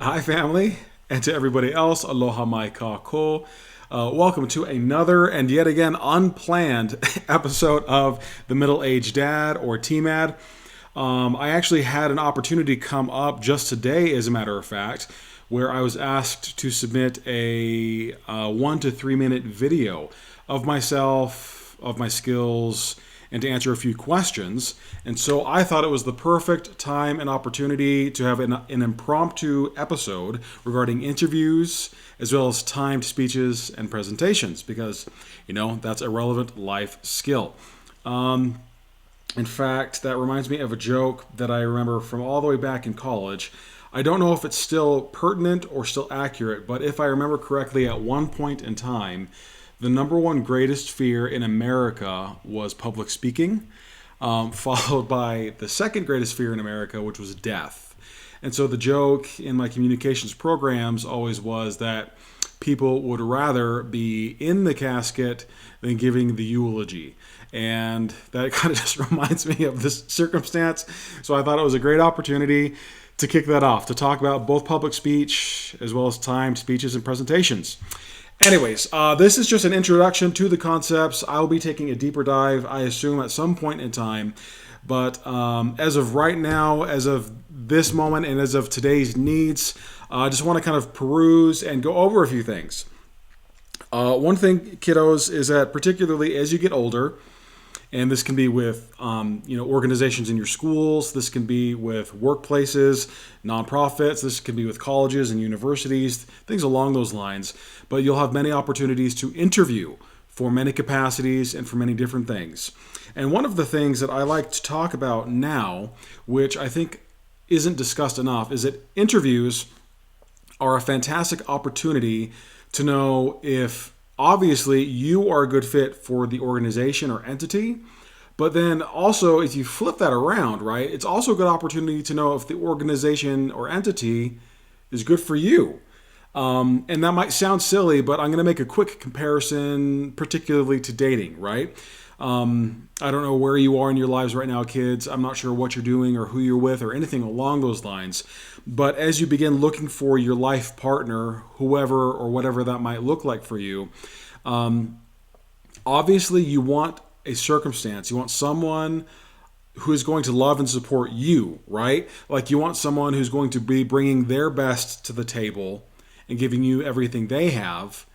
Hi, family, and to everybody else, aloha mai kako. Welcome to another and yet again unplanned episode of The Middle Aged Dad, or TMAD. I actually had an opportunity come up just today, as a matter of fact, where I was asked to submit a 1 to 3 minute video of myself, of my skills, and to answer a few questions. And so I thought it was the perfect time and opportunity to have an impromptu episode regarding interviews as well as timed speeches and presentations because, that's a relevant life skill. In fact, that reminds me of a joke that I remember from all the way back in college. I don't know if it's still pertinent or still accurate, but if I remember correctly, at one point in time, the number one greatest fear in America was public speaking, followed by the second greatest fear in America, which was death. And so the joke in my communications programs always was that people would rather be in the casket than giving the eulogy. And that kind of just reminds me of this circumstance. So I thought it was a great opportunity to kick that off, to talk about both public speech as well as timed speeches and presentations. Anyways, this is just an introduction to the concepts. I'll be taking a deeper dive, I assume, at some point in time. But as of right now, as of this moment, and as of today's needs, I just want to kind of peruse and go over a few things. One thing, kiddos, is that particularly as you get older, and this can be with organizations in your schools. This can be with workplaces, nonprofits. This can be with colleges and universities, things along those lines. But you'll have many opportunities to interview for many capacities and for many different things. And one of the things that I like to talk about now, which I think isn't discussed enough, is that interviews are a fantastic opportunity to know if obviously you are a good fit for the organization or entity, but then also if you flip that around, right, it's also a good opportunity to know if the organization or entity is good for you. And that might sound silly, but I'm going to make a quick comparison, particularly to dating, right? I don't know where you are in your lives right now, kids. I'm not sure what you're doing or who you're with or anything along those lines. But as you begin looking for your life partner, whoever or whatever that might look like for you, obviously you want a circumstance. You want someone who is going to love and support you, right? Like you want someone who's going to be bringing their best to the table and giving you everything they have,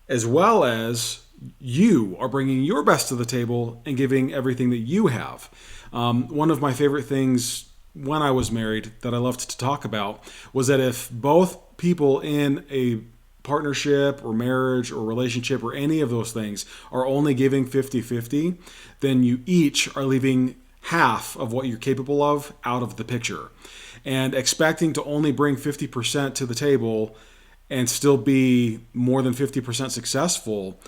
as well as you are bringing your best to the table and giving everything that you have. One of my favorite things when I was married that I loved to talk about was that if both people in a partnership or marriage or relationship or any of those things are only giving 50-50, then you each are leaving half of what you're capable of out of the picture. And expecting to only bring 50% to the table and still be more than 50% successful,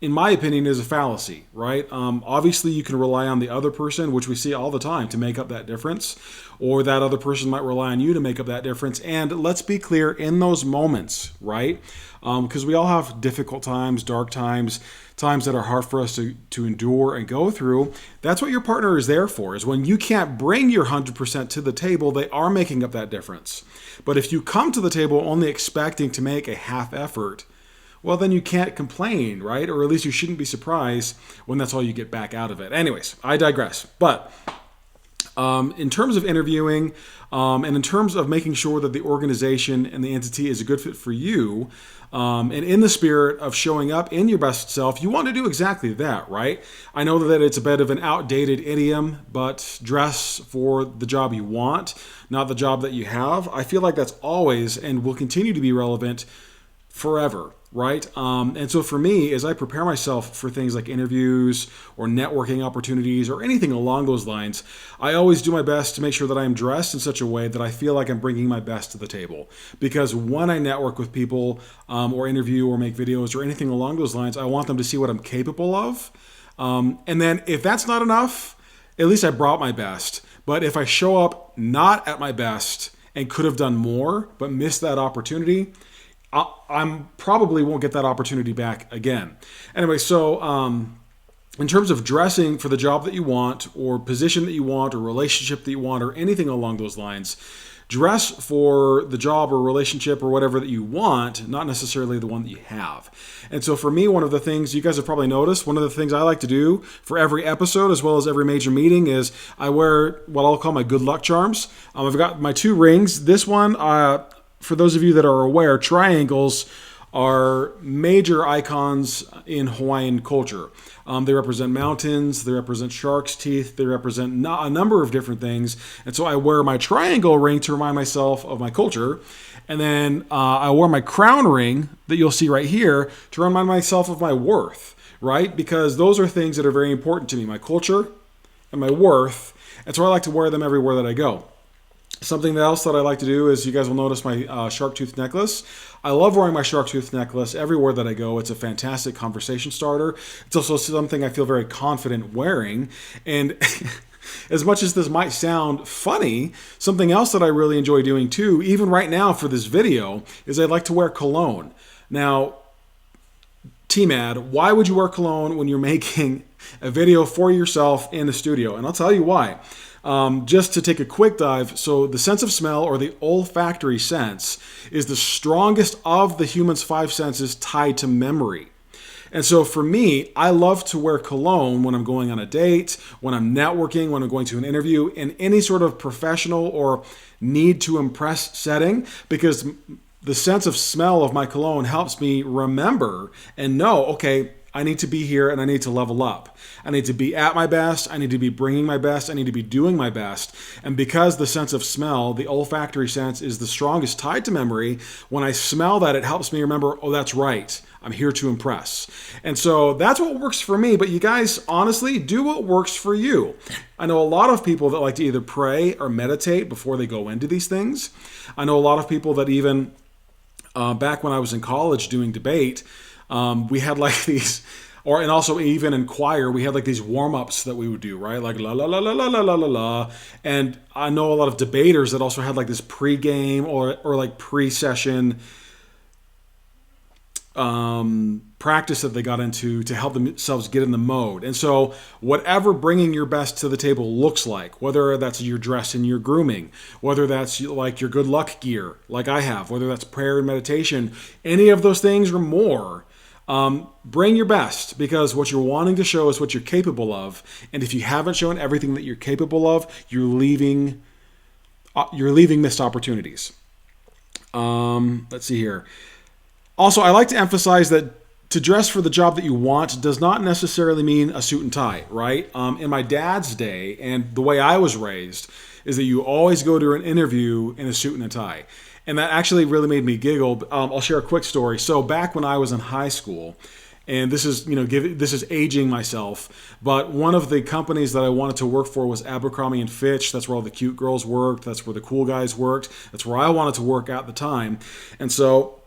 in my opinion, is a fallacy, right? Obviously, you can rely on the other person, which we see all the time, to make up that difference, or that other person might rely on you to make up that difference. And let's be clear, in those moments, right? Because we all have difficult times, dark times, times that are hard for us to endure and go through. That's what your partner is there for, is when you can't bring your 100% to the table, they are making up that difference. But if you come to the table only expecting to make a half effort, well, then you can't complain, right? Or at least you shouldn't be surprised when that's all you get back out of it. Anyways, I digress. But in terms of interviewing and in terms of making sure that the organization and the entity is a good fit for you, and in the spirit of showing up in your best self, you want to do exactly that, right? I know that it's a bit of an outdated idiom, but dress for the job you want, not the job that you have. I feel like that's always and will continue to be relevant forever, right? And so for me, as I prepare myself for things like interviews or networking opportunities or anything along those lines, I always do my best to make sure that I am dressed in such a way that I feel like I'm bringing my best to the table. Because when I network with people or interview or make videos or anything along those lines, I want them to see what I'm capable of. And then if that's not enough, at least I brought my best. But if I show up not at my best and could have done more but missed that opportunity, I probably won't get that opportunity back again. Anyway, so in terms of dressing for the job that you want or position that you want or relationship that you want or anything along those lines, Dress for the job or relationship or whatever that you want, not necessarily the one that you have. And so for me, one of the things you guys have probably noticed, one of the things I like to do for every episode as well as every major meeting is I wear what I'll call my good luck charms. I've got my 2 rings. This one, for those of you that are aware, triangles are major icons in Hawaiian culture. They represent mountains, they represent shark's teeth, they represent a number of different things. And so I wear my triangle ring to remind myself of my culture. And then I wore my crown ring that you'll see right here to remind myself of my worth, right? Because those are things that are very important to me, my culture and my worth. And so I like to wear them everywhere that I go. Something else that I like to do is, you guys will notice my shark tooth necklace. I love wearing my shark tooth necklace everywhere that I go. It's a fantastic conversation starter. It's also something I feel very confident wearing. And as much as this might sound funny, something else that I really enjoy doing too, even right now for this video, is I like to wear cologne. Now, TMAD, why would you wear cologne when you're making a video for yourself in the studio? And I'll tell you why. Just to take a quick dive, so the sense of smell, or the olfactory sense, is the strongest of the human's 5 senses tied to memory. And so for me, I love to wear cologne when I'm going on a date, when I'm networking, when I'm going to an interview, in any sort of professional or need to impress setting, because the sense of smell of my cologne helps me remember and know, okay, I need to be here and I need to level up. I need to be at my best. I need to be bringing my best. I need to be doing my best. And because the sense of smell, the olfactory sense, is the strongest tied to memory, when I smell that, it helps me remember, oh, that's right. I'm here to impress. And so that's what works for me. But you guys, honestly, do what works for you. I know a lot of people that like to either pray or meditate before they go into these things. I know a lot of people that even back when I was in college doing debate, we had like these, and also even in choir, we had like these warm-ups that we would do, right? Like la la la la la la la la la. And I know a lot of debaters that also had like this pre-game or like pre-session practice that they got into to help themselves get in the mode. And so whatever bringing your best to the table looks like, whether that's your dress and your grooming, whether that's like your good luck gear like I have, whether that's prayer and meditation, any of those things or more, bring your best, because what you're wanting to show is what you're capable of. And if you haven't shown everything that you're capable of, you're leaving missed opportunities. Let's see here. Also, I like to emphasize that to dress for the job that you want does not necessarily mean a suit and tie, right? In my dad's day, and the way I was raised, is that you always go to an interview in a suit and a tie. And that actually really made me giggle. I'll share a quick story. So back when I was in high school, and this is, this is aging myself, but one of the companies that I wanted to work for was Abercrombie and Fitch. That's where all the cute girls worked. That's where the cool guys worked. That's where I wanted to work at the time. And so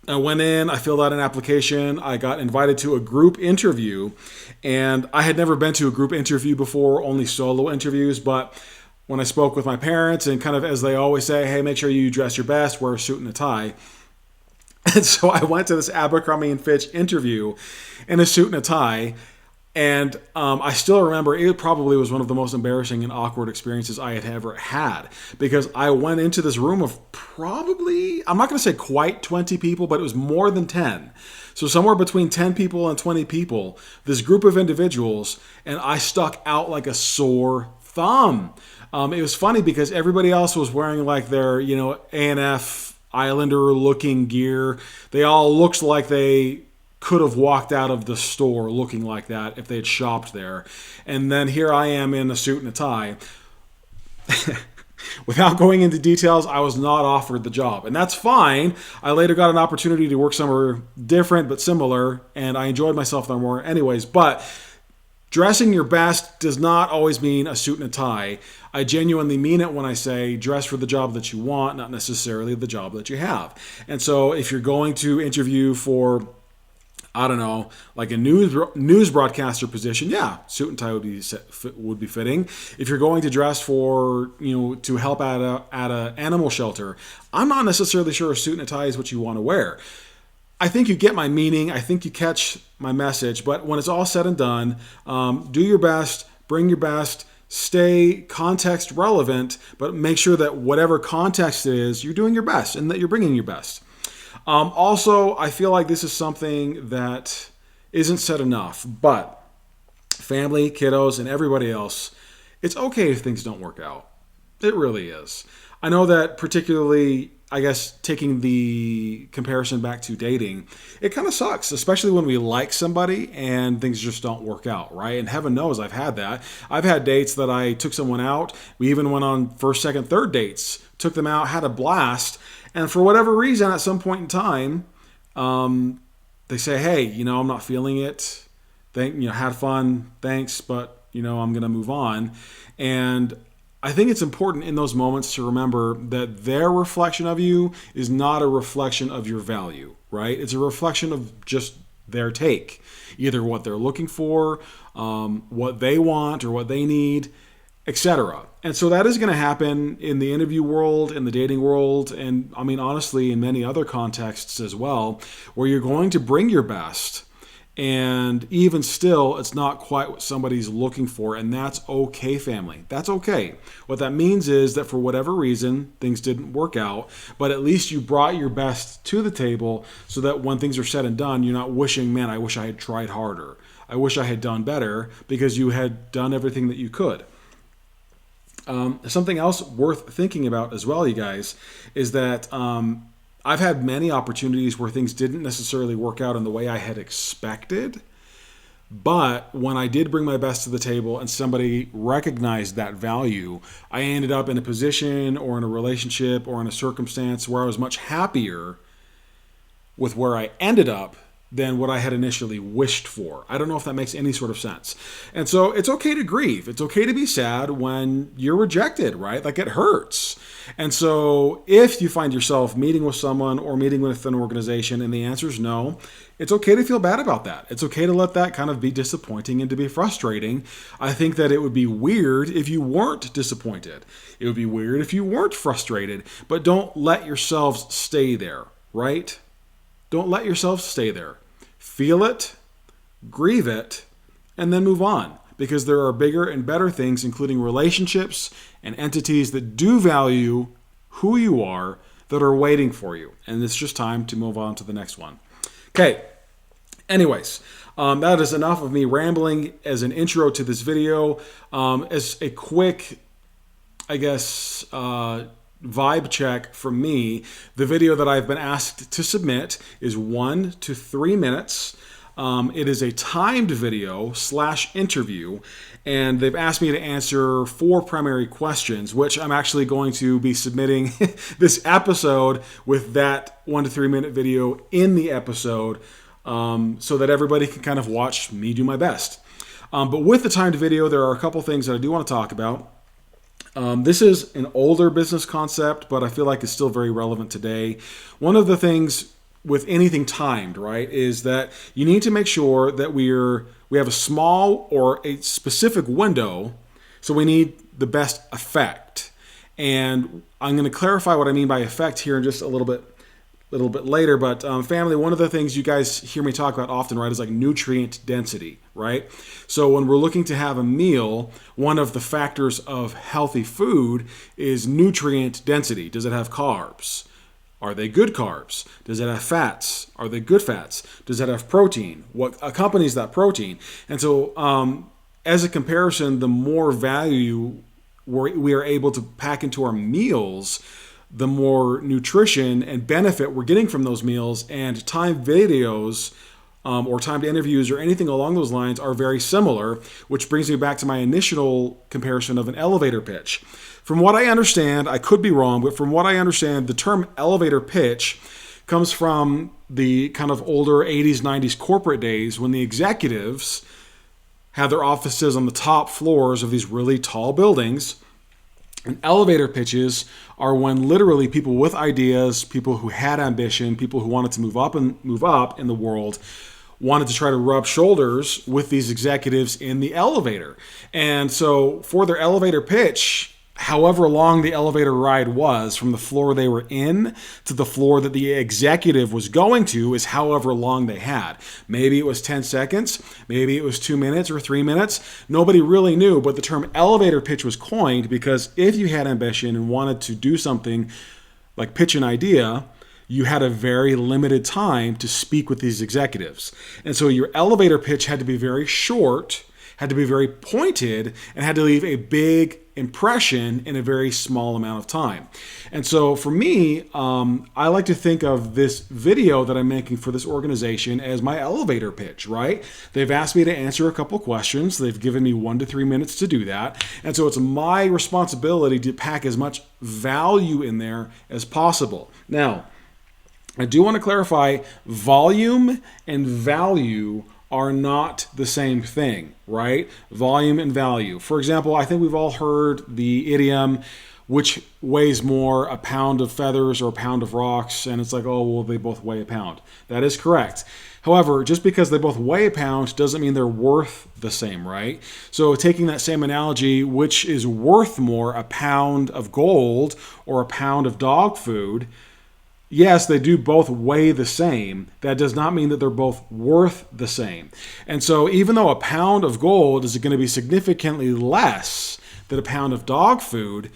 I went in, I filled out an application, I got invited to a group interview, and I had never been to a group interview before, only solo interviews, but when I spoke with my parents, and kind of as they always say, hey, make sure you dress your best, wear a suit and a tie. And so I went to this Abercrombie and Fitch interview in a suit and a tie, and I still remember it probably was one of the most embarrassing and awkward experiences I had ever had, because I went into this room of probably, I'm not going to say quite 20 people, but it was more than 10. So somewhere between 10 people and 20 people, this group of individuals, and I stuck out like a sore thumb. It was funny because everybody else was wearing like their, A&F Islander looking gear. They all looked like they could have walked out of the store looking like that if they had shopped there. And then here I am in a suit and a tie. Without going into details, I was not offered the job. And that's fine. I later got an opportunity to work somewhere different but similar, and I enjoyed myself there more anyways. But dressing your best does not always mean a suit and a tie. I genuinely mean it when I say dress for the job that you want, not necessarily the job that you have. And so if you're going to interview for, I don't know, like a news broadcaster position, yeah, suit and tie would be fitting. If you're going to dress for, to help at a animal shelter, I'm not necessarily sure a suit and a tie is what you want to wear. I think you get my meaning. I think you catch my message. But when it's all said and done, do your best, bring your best, stay context relevant, but make sure that whatever context it is, you're doing your best and that you're bringing your best. Also, I feel like this is something that isn't said enough, but family, kiddos, and everybody else, it's okay if things don't work out. It really is. I know that particularly, I guess, taking the comparison back to dating, it kind of sucks, especially when we like somebody and things just don't work out, right? And heaven knows I've had that. I've had dates that I took someone out. We even went on first, second, third dates, took them out, had a blast. And for whatever reason, at some point in time, they say, hey, I'm not feeling it. Had fun, thanks, but, I'm going to move on. And I think it's important in those moments to remember that their reflection of you is not a reflection of your value, right? It's a reflection of just their take, either what they're looking for, what they want or what they need, etc. And so that is going to happen in the interview world, in the dating world, and honestly, in many other contexts as well, where you're going to bring your best. And even still, it's not quite what somebody's looking for, and that's okay, family. That's okay. What that means is that for whatever reason, things didn't work out, but at least you brought your best to the table so that when things are said and done, you're not wishing, man, I wish I had tried harder. I wish I had done better, because you had done everything that you could. Something else worth thinking about as well, you guys, is that I've had many opportunities where things didn't necessarily work out in the way I had expected. But when I did bring my best to the table and somebody recognized that value, I ended up in a position or in a relationship or in a circumstance where I was much happier with where I ended up than what I had initially wished for. I don't know if that makes any sort of sense. And so it's okay to grieve. It's okay to be sad when you're rejected, right? Like, it hurts. And so if you find yourself meeting with someone or meeting with an organization and the answer is no, it's okay to feel bad about that. It's okay to let that kind of be disappointing and to be frustrating. I think that it would be weird if you weren't disappointed. It would be weird if you weren't frustrated, but don't let yourselves stay there, right? Don't let yourself stay there. Feel it, grieve it, and then move on. Because there are bigger and better things, including relationships and entities that do value who you are, that are waiting for you. And it's just time to move on to the next one. Okay. Anyways, that is enough of me rambling as an intro to this video. As a quick, vibe check from me, the video that I've been asked to submit is 1 to 3 minutes. It is a timed video / interview, and they've asked me to answer 4 primary questions, which I'm actually going to be submitting this episode with that 1 to 3 minute video in the episode, so that everybody can kind of watch me do my best. But with the timed video, there are a couple things that I do want to talk about. This is an older business concept, but I feel like it's still very relevant today. One of the things with anything timed, right, is that you need to make sure that we have a small or a specific window, so we need the best effect. And I'm going to clarify what I mean by effect here in just a little bit later, but family, one of the things you guys hear me talk about often, right, is like nutrient density, right? So when we're looking to have a meal, one of the factors of healthy food is nutrient density. Does it have carbs? Are they good carbs? Does it have fats? Are they good fats? Does it have protein? What accompanies that protein? And so as a comparison, the more value we are able to pack into our meals, the more nutrition and benefit we're getting from those meals. And timed videos or timed interviews or anything along those lines are very similar, which brings me back to my initial comparison of an elevator pitch. From what I understand, I could be wrong, but from what I understand, the term elevator pitch comes from the kind of older 80s, 90s corporate days when the executives had their offices on the top floors of these really tall buildings. And elevator pitches are when literally people with ideas, people who had ambition, people who wanted to move up in the world, wanted to try to rub shoulders with these executives in the elevator. And so for their elevator pitch, however long the elevator ride was from the floor they were in to the floor that the executive was going to is however long they had. Maybe it was 10 seconds, maybe it was 2 minutes or 3 minutes. Nobody really knew, but the term elevator pitch was coined because if you had ambition and wanted to do something like pitch an idea, you had a very limited time to speak with these executives. And so your elevator pitch had to be very short, had to be very pointed, and had to leave a big impression in a very small amount of time. And so for me, I like to think of this video that I'm making for this organization as my elevator pitch, right? They've asked me to answer a couple questions. They've given me 1 to 3 minutes to do that. And so it's my responsibility to pack as much value in there as possible. Now, I do want to clarify, volume and value are not the same thing, right? Volume and value. For example, I think we've all heard the idiom, which weighs more, a pound of feathers or a pound of rocks? And it's like, oh, well, they both weigh a pound. That is correct. However, just because they both weigh a pound doesn't mean they're worth the same, right? So taking that same analogy, which is worth more, a pound of gold or a pound of dog food? Yes, they do both weigh the same. That does not mean that they're both worth the same. And so even though a pound of gold is going to be significantly less than a pound of dog food,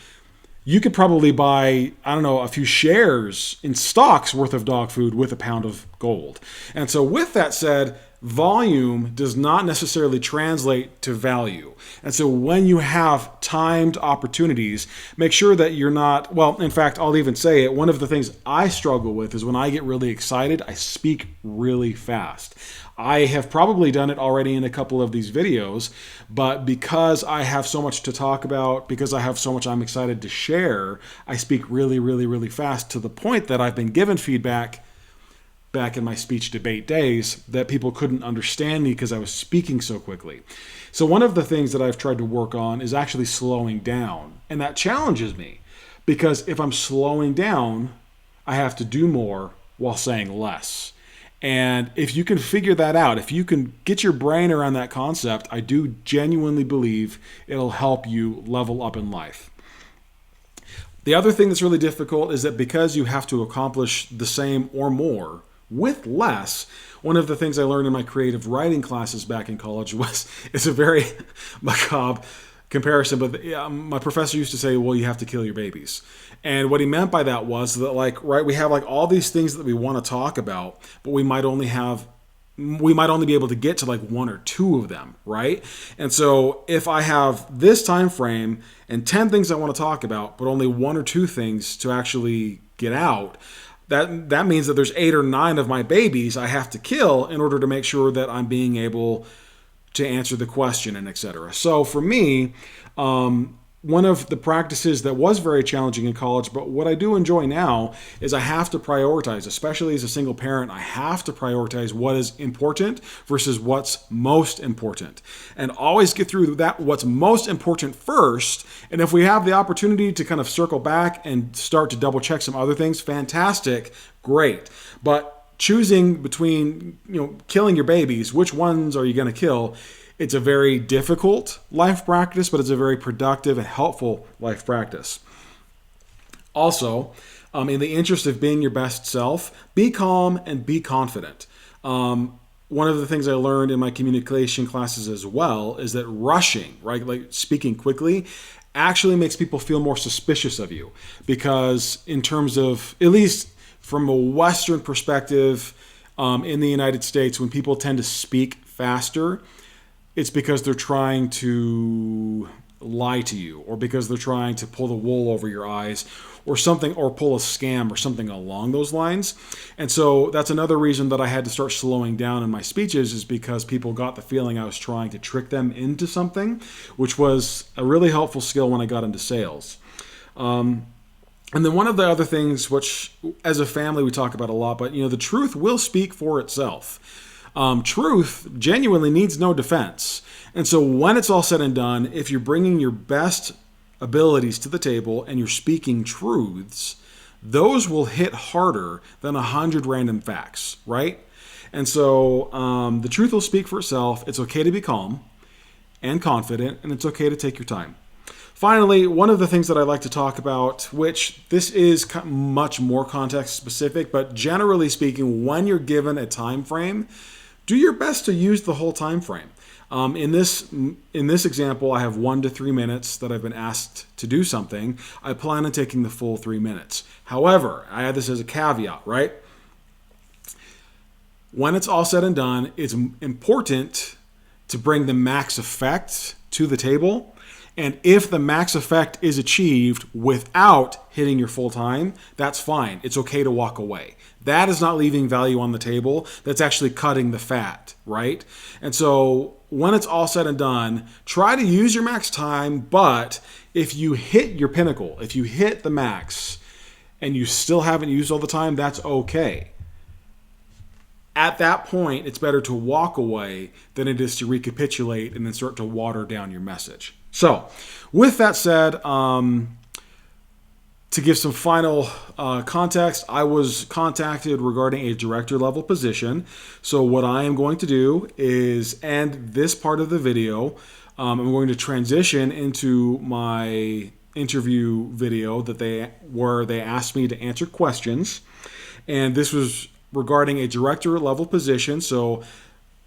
you could probably buy, I don't know, a few shares in stocks worth of dog food with a pound of gold. And so with that said, volume does not necessarily translate to value. And so when you have timed opportunities, make sure that you're not, well, in fact, I'll even say it. One of the things I struggle with is when I get really excited, I speak really fast. I have probably done it already in a couple of these videos, but because I have so much to talk about, because I have so much I'm excited to share, I speak really, really, really fast to the point that I've been given feedback back in my speech debate days that people couldn't understand me because I was speaking so quickly. So one of the things that I've tried to work on is actually slowing down. And that challenges me because if I'm slowing down, I have to do more while saying less. And if you can figure that out, if you can get your brain around that concept, I do genuinely believe it'll help you level up in life. The other thing that's really difficult is that because you have to accomplish the same or more with less, one of the things I learned in my creative writing classes back in college was, it's a very macabre comparison, but my professor used to say, well, you have to kill your babies. And what he meant by that was that, like, right, we have like all these things that we want to talk about, but we might only be able to get to like 1 or 2 of them, right? And so if I have this time frame and 10 things I want to talk about, but only 1 or 2 things to actually get out, that means that there's 8 or 9 of my babies I have to kill in order to make sure that I'm being able to answer the question and etc. So for me, one of the practices that was very challenging in college, but what I do enjoy now is I have to prioritize, especially as a single parent, I have to prioritize what is important versus what's most important. And always get through that what's most important first. And if we have the opportunity to kind of circle back and start to double check some other things, fantastic, great. But choosing between, killing your babies, which ones are you going to kill? It's a very difficult life practice, but it's a very productive and helpful life practice. Also, in the interest of being your best self, be calm and be confident. One of the things I learned in my communication classes as well is that rushing, right, like speaking quickly, actually makes people feel more suspicious of you. Because in terms of, at least from a Western perspective, in the United States, when people tend to speak faster, it's because they're trying to lie to you, or because they're trying to pull the wool over your eyes or something, or pull a scam or something along those lines. And so that's another reason that I had to start slowing down in my speeches, is because people got the feeling I was trying to trick them into something, which was a really helpful skill when I got into sales. And then one of the other things, which as a family we talk about a lot, but the truth will speak for itself. Truth genuinely needs no defense. And so when it's all said and done, if you're bringing your best abilities to the table and you're speaking truths, those will hit harder than 100 random facts, right? And so the truth will speak for itself. It's okay to be calm and confident, and it's okay to take your time. Finally, one of the things that I like to talk about, which this is much more context specific, but generally speaking, when you're given a time frame, do your best to use the whole time frame. In this example, I have 1 to 3 minutes that I've been asked to do something. I plan on taking the full 3 minutes. However, I add this as a caveat, right? When it's all said and done, it's important to bring the max effect to the table. And if the max effect is achieved without hitting your full time, that's fine. It's okay to walk away. That is not leaving value on the table. That's actually cutting the fat, right? And so when it's all said and done, try to use your max time. But if you hit your pinnacle, if you hit the max and you still haven't used all the time, that's okay. At that point, it's better to walk away than it is to recapitulate and then start to water down your message. So, with that said, to give some final context, I was contacted regarding a director level position. So what I am going to do is end this part of the video. I'm going to transition into my interview video where they asked me to answer questions. And this was regarding a director level position. So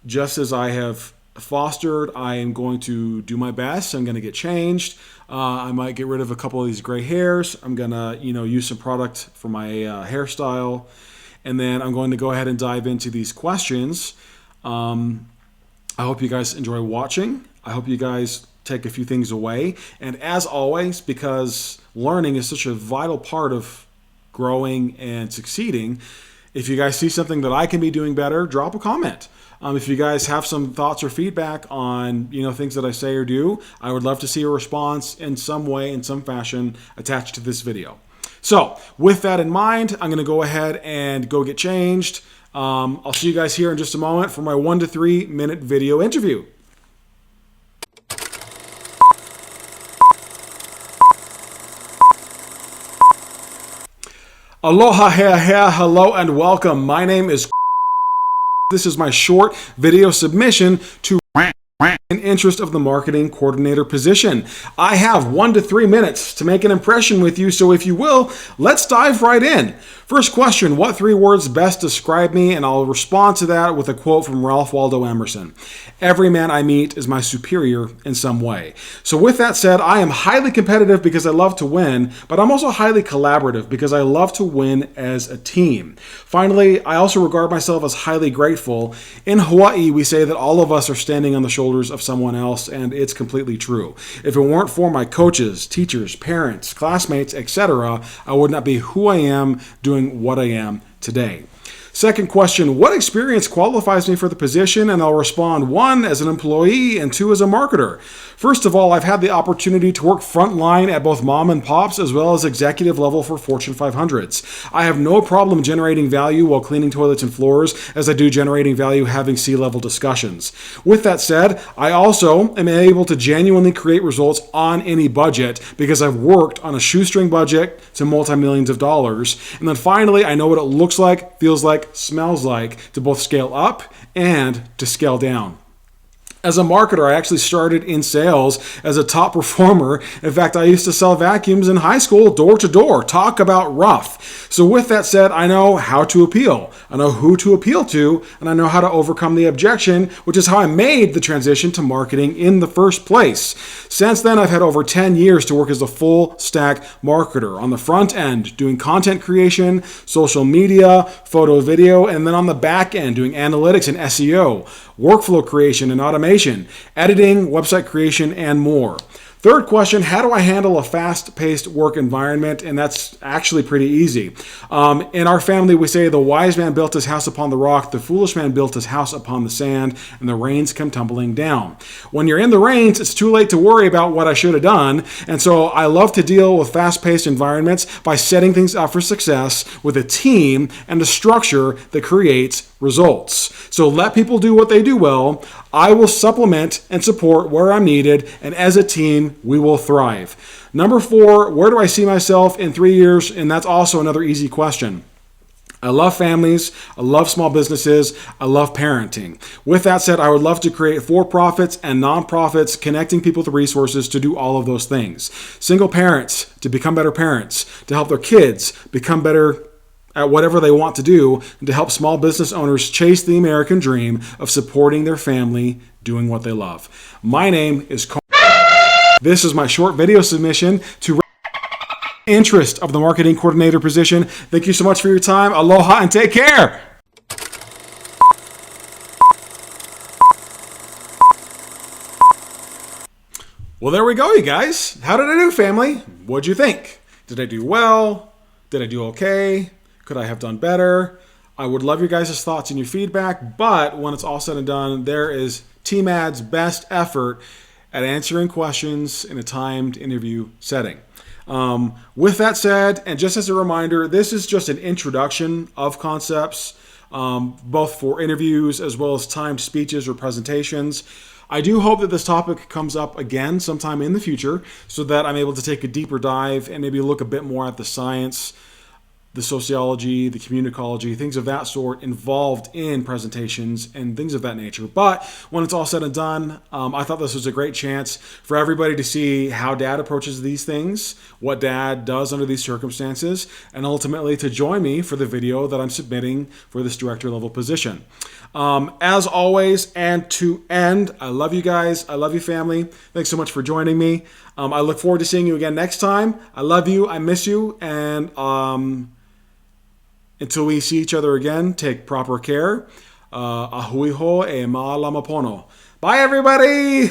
just as I have fostered, I am going to do my best. I'm going to get changed. I might get rid of a couple of these gray hairs. I'm going to, use some product for my hairstyle. And then I'm going to go ahead and dive into these questions. I hope you guys enjoy watching. I hope you guys take a few things away. And as always, because learning is such a vital part of growing and succeeding, if you guys see something that I can be doing better, drop a comment. If you guys have some thoughts or feedback on things that I say or do, I would love to see a response in some way, in some fashion, attached to this video. So with that in mind, I'm going to go ahead and go get changed. I'll see you guys here in just a moment for my 1 to 3 minute video interview. Aloha, hello, and welcome. My name is. This is my short video submission to an interest of the marketing coordinator position. I have 1 to 3 minutes to make an impression with you, so if you will, let's dive right in. First question, what 3 words best describe me? And I'll respond to that with a quote from Ralph Waldo Emerson. Every man I meet is my superior in some way. So with that said, I am highly competitive because I love to win, but I'm also highly collaborative because I love to win as a team. Finally, I also regard myself as highly grateful. In Hawaii, we say that all of us are standing on the shoulders of someone else, and it's completely true. If it weren't for my coaches, teachers, parents, classmates, etc., I would not be who I am doing what I am today. Second question, what experience qualifies me for the position? And I'll respond 1 as an employee and 2 as a marketer. First of all, I've had the opportunity to work frontline at both mom and pops as well as executive level for Fortune 500s. I have no problem generating value while cleaning toilets and floors as I do generating value having C-level discussions. With that said, I also am able to genuinely create results on any budget because I've worked on a shoestring budget to multi-millions of dollars. And then finally, I know what it looks like, feels like, smells like to both scale up and to scale down. As a marketer, I actually started in sales as a top performer. In fact, I used to sell vacuums in high school door to door. Talk about rough. So with that said, I know how to appeal. I know who to appeal to, and I know how to overcome the objection, which is how I made the transition to marketing in the first place. Since then, I've had over 10 years to work as a full stack marketer on the front end, doing content creation, social media, photo, video, and then on the back end, doing analytics and SEO, workflow creation and automation, editing, website creation, and more. Third question, how do I handle a fast-paced work environment? And that's actually pretty easy. In our family, we say the wise man built his house upon the rock, the foolish man built his house upon the sand, and the rains come tumbling down. When you're in the rains, it's too late to worry about what I should have done. And so I love to deal with fast-paced environments by setting things up for success with a team and a structure that creates results. So let people do what they do well. I will supplement and support where I'm needed, and as a team, we will thrive. Number 4, where do I see myself in 3 years? And that's also another easy question. I love families. I love small businesses. I love parenting. With that said, I would love to create for-profits and nonprofits connecting people to resources to do all of those things. Single parents to become better parents, to help their kids become better at whatever they want to do, and to help small business owners chase the American dream of supporting their family doing what they love. My name is Cole. This is my short video submission to interest of the marketing coordinator position. Thank you so much for your time. Aloha and take care. Well, there we go, you guys. How did I do, family? What'd you think? Did I do well? Did I do okay? Could I have done better? I would love your guys' thoughts and your feedback, but when it's all said and done, there is TMAD's best effort at answering questions in a timed interview setting. With that said, and just as a reminder, this is just an introduction of concepts, both for interviews as well as timed speeches or presentations. I do hope that this topic comes up again sometime in the future so that I'm able to take a deeper dive and maybe look a bit more at the science, the sociology, the communicology, things of that sort involved in presentations and things of that nature. But when it's all said and done, I thought this was a great chance for everybody to see how Dad approaches these things, what Dad does under these circumstances, and ultimately to join me for the video that I'm submitting for this director level position. As always, and to end, I love you guys. I love you, family. Thanks so much for joining me. I look forward to seeing you again next time. I love you. I miss you. And until we see each other again, take proper care. Ahui ho e ma lama pono. Bye, everybody.